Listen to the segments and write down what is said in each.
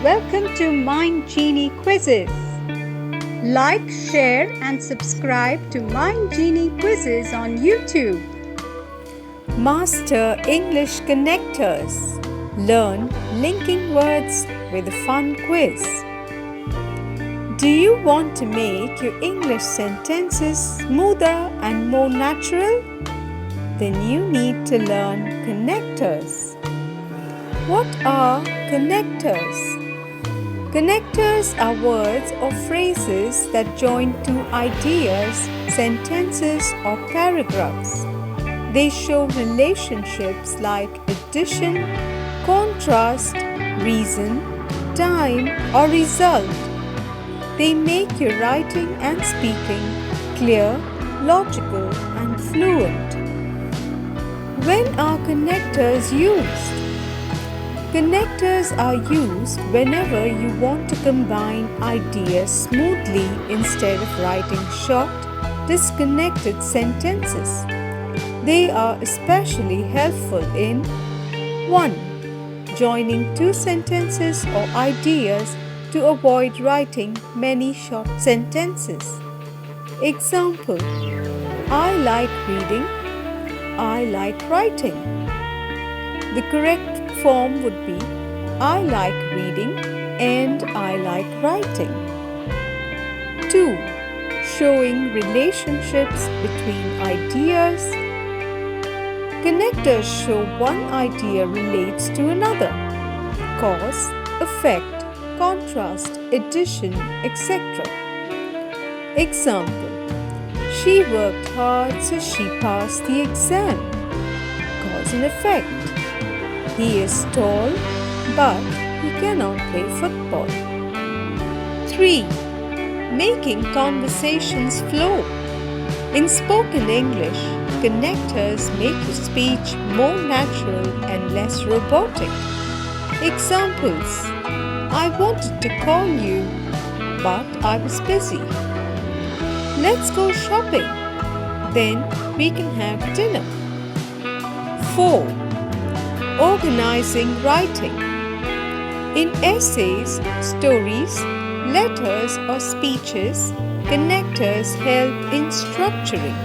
Welcome to Mind Genie Quizzes. Like, share, and subscribe to Mind Genie Quizzes on YouTube. Master English Connectors. Learn linking words with a fun quiz. Do you want to make your English sentences smoother and more natural? Then you need to learn connectors. What are connectors? Connectors are words or phrases that join two ideas, sentences, or paragraphs. They show relationships like addition, contrast, reason, time, or result. They make your writing and speaking clear, logical, and fluent. When are connectors used? Connectors are used whenever you want to combine ideas smoothly instead of writing short, disconnected sentences. They are especially helpful in 1. Joining two sentences or ideas to avoid writing many short sentences. Example: I like reading, I like writing. The correct form would be I like reading and I like writing. 2. Showing relationships between ideas. Connectors show one idea relates to another. Cause, effect, contrast, addition, etc. Example: she worked hard so she passed the exam. Cause and effect: he is tall, but he cannot play football. 3. Making conversations flow. In spoken English, connectors make your speech more natural and less robotic. Examples: I wanted to call you, but I was busy. Let's go shopping, then we can have dinner. 4. Organizing writing. In essays, stories, letters, or speeches, connectors help in structuring.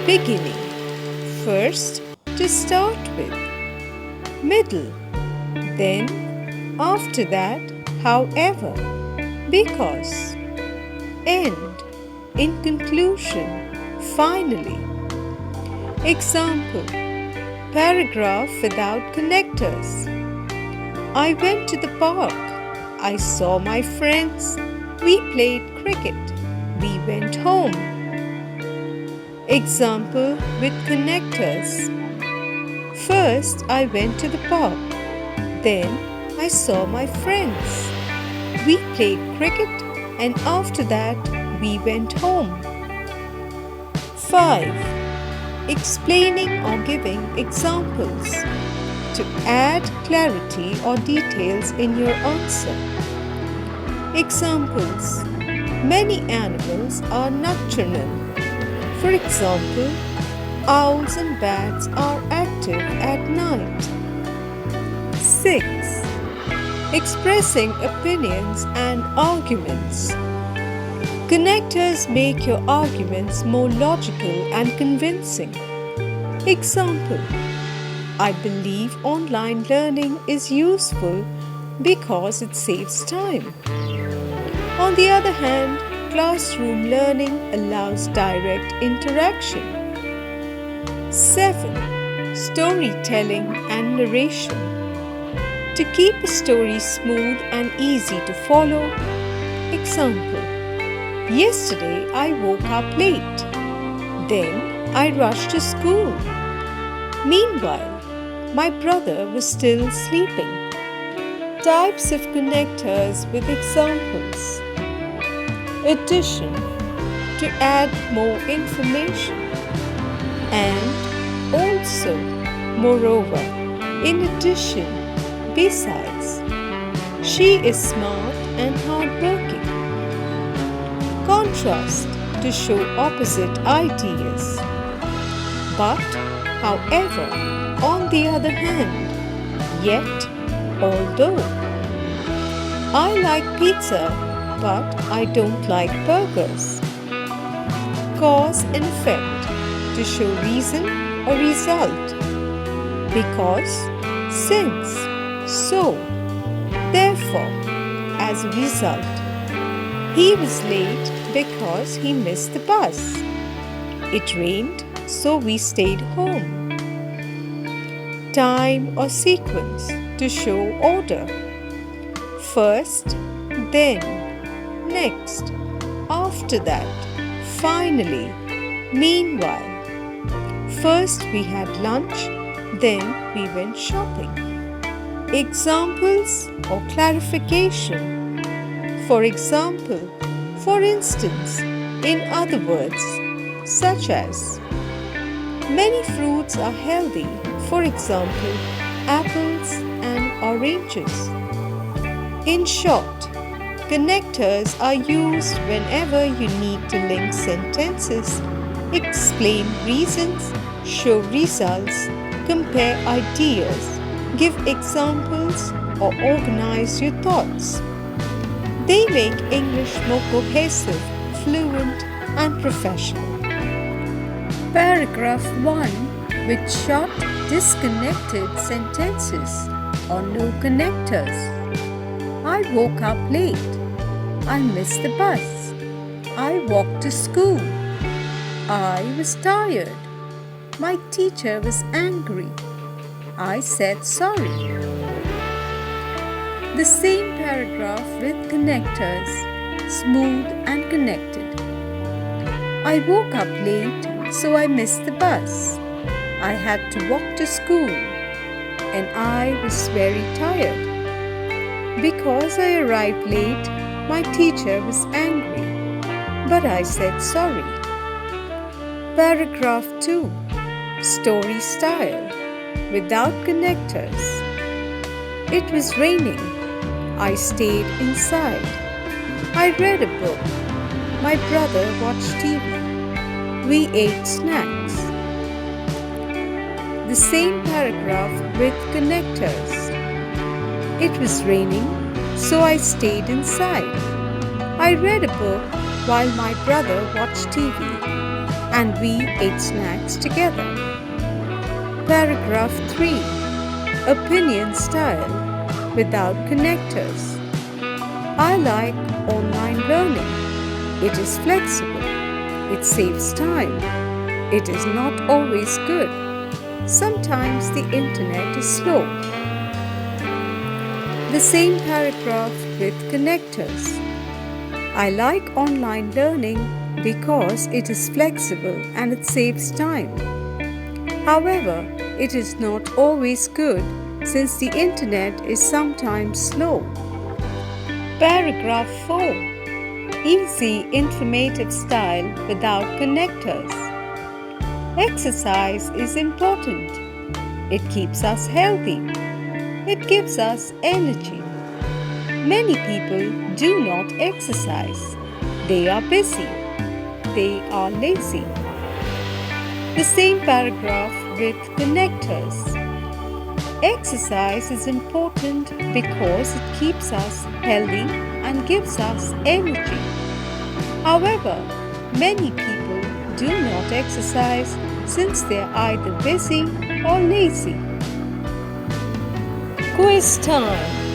Beginning: first, to start with. Middle: then, after that, however, because. End: in conclusion, finally. Example: paragraph without connectors. I went to the park. I saw my friends. We played cricket. We went home. Example with connectors. First, I went to the park. Then, I saw my friends. We played cricket, and after that, we went home. 5. Explaining or giving examples. To add clarity or details in your answer. Examples: many animals are nocturnal. For example, owls and bats are active at night. 6. Expressing opinions and arguments. Connectors make your arguments more logical and convincing. Example: I believe online learning is useful because it saves time. On the other hand, classroom learning allows direct interaction. 7. Storytelling and narration. To keep a story smooth and easy to follow. Example: yesterday I woke up late. Then I rushed to school. Meanwhile, my brother was still sleeping. Types of connectors with examples. Addition: to add more information. And also, moreover, in addition, besides. She is smart and hardworking. Contrast: to show opposite ideas. But, however, on the other hand, yet, although. I like pizza, but I don't like burgers. Cause and effect to show reason or result. Because, since, so, therefore, as a result. He was late because he missed the bus. It rained, so we stayed home. Time or sequence to show order. First, then, next, after that, finally, meanwhile. First we had lunch, then we went shopping. Examples or clarification. For example, for instance, in other words, such as many fruits are healthy, for example, apples and oranges. In short, connectors are used whenever you need to link sentences, explain reasons, show results, compare ideas, give examples, or organize your thoughts. They make English more cohesive, fluent, and professional. Paragraph 1 with short, disconnected sentences or no connectors. I woke up late. I missed the bus. I walked to school. I was tired. My teacher was angry. I said sorry. The same paragraph with connectors, smooth and connected. I woke up late, so I missed the bus. I had to walk to school, and I was very tired. Because I arrived late, my teacher was angry, but I said sorry. Paragraph 2. Story style, without connectors. It was raining. I stayed inside. I read a book. My brother watched TV. We ate snacks. The same paragraph with connectors. It was raining, so I stayed inside. I read a book while my brother watched TV, and we ate snacks together. Paragraph 3. Opinion style, without connectors. I like online learning. It is flexible. It saves time. It is not always good. Sometimes the internet is slow. The same paragraph with connectors. I like online learning because it is flexible and it saves time. However, it is not always good since the internet is sometimes slow. Paragraph 4. Easy, informative style without connectors. Exercise is important. It keeps us healthy. It gives us energy. Many people do not exercise. They are busy. They are lazy. The same paragraph with connectors. Exercise is important because it keeps us healthy and gives us energy. However, many people do not exercise since they are either busy or lazy. Quiz time.